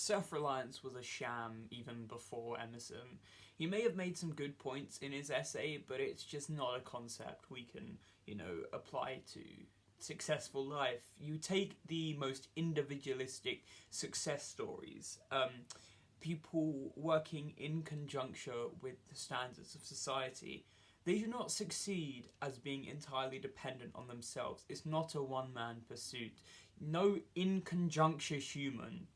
Self-reliance was a sham even before Emerson. He may have made some good points in his essay, but it's just not a concept we can, apply to successful life. You take the most individualistic success stories, people working in conjunction with the standards of society. They do not succeed as being entirely dependent on themselves. It's not a one-man pursuit. No in conjunction human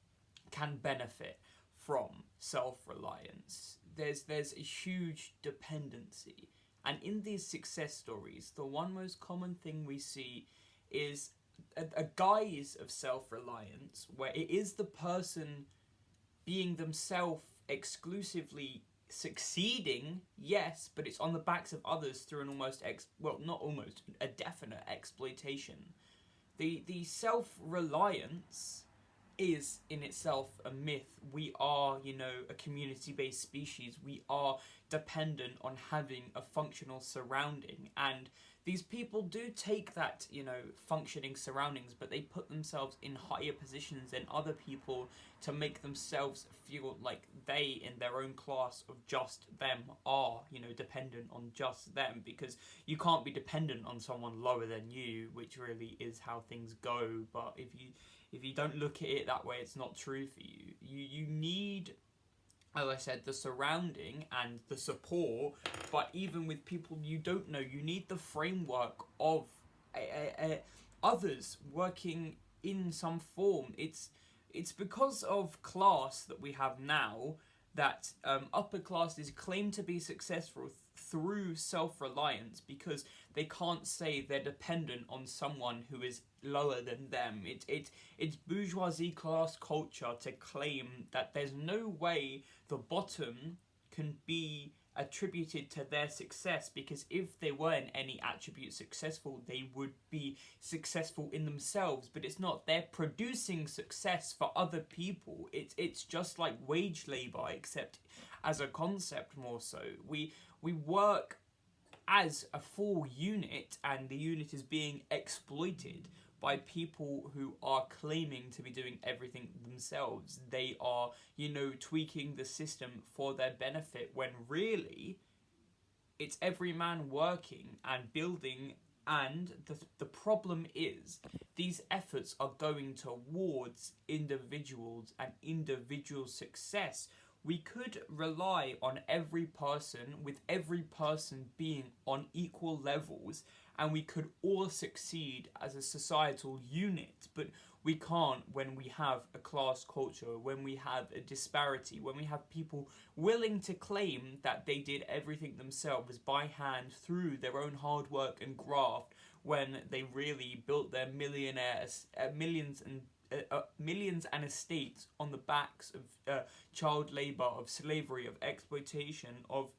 can benefit from self-reliance. There's a huge dependency. And in these success stories, the one most common thing we see is a guise of self-reliance where it is the person being themselves exclusively succeeding, yes, but it's on the backs of others through an a definite exploitation. The self-reliance is in itself a myth. We are, a community-based species. We are dependent on having a functional surrounding, and these people do take that, functioning surroundings, but they put themselves in higher positions than other people to make themselves feel like they, in their own class of just them, are, dependent on just them, because you can't be dependent on someone lower than you, which really is how things go. But if you don't look at it that way, it's not true for you. You need, as I said, the surrounding and the support, but even with people you don't know, you need the framework of others working in some form. It's because of class that we have now that upper classes claim to be successful through self-reliance, because they can't say they're dependent on someone who is lower than them. It's bourgeoisie class culture to claim that there's no way the bottom can be attributed to their success, because if they were in any attribute successful, they would be successful in themselves. But it's not. They're producing success for other people. It's just like wage labor, except as a concept more so. We work as a full unit, and the unit is being exploited by people who are claiming to be doing everything themselves. They are, tweaking the system for their benefit, when really it's every man working and building. And the problem is these efforts are going towards individuals and individual success. We could rely on every person, with every person being on equal levels, and we could all succeed as a societal unit. But we can't when we have a class culture, when we have a disparity, when we have people willing to claim that they did everything themselves by hand through their own hard work and graft, when they really built their millions and estates on the backs of child labour, of slavery, of exploitation, of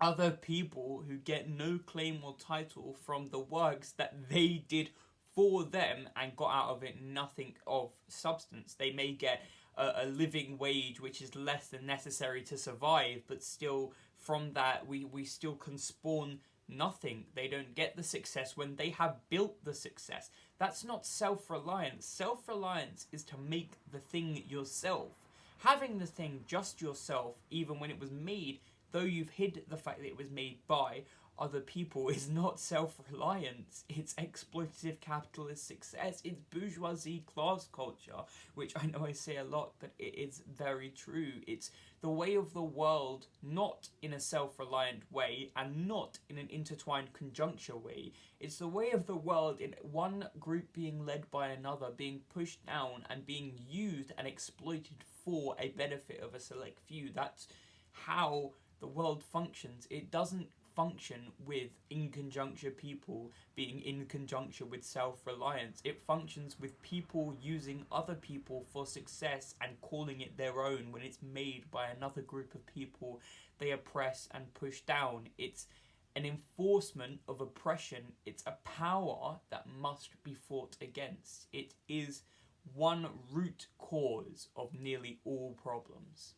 other people who get no claim or title from the works that they did for them and got out of it nothing of substance. They may get a living wage which is less than necessary to survive, but still from that we still can spawn nothing. They don't get the success when they have built the success. That's not self-reliance. Self-reliance is to make the thing yourself. Having the thing just yourself, even when it was made, though you've hid the fact that it was made by other people, is not self-reliance. It's exploitative capitalist success. It's bourgeoisie class culture, which I know I say a lot, but it is very true. It's the way of the world, not in a self-reliant way and not in an intertwined conjuncture way. It's the way of the world in one group being led by another, being pushed down and being used and exploited for a benefit of a select few. That's how the world functions. It doesn't function with in conjunction people being in conjunction with self-reliance. It functions with people using other people for success and calling it their own when it's made by another group of people they oppress and push down. It's an enforcement of oppression. It's a power that must be fought against. It is one root cause of nearly all problems.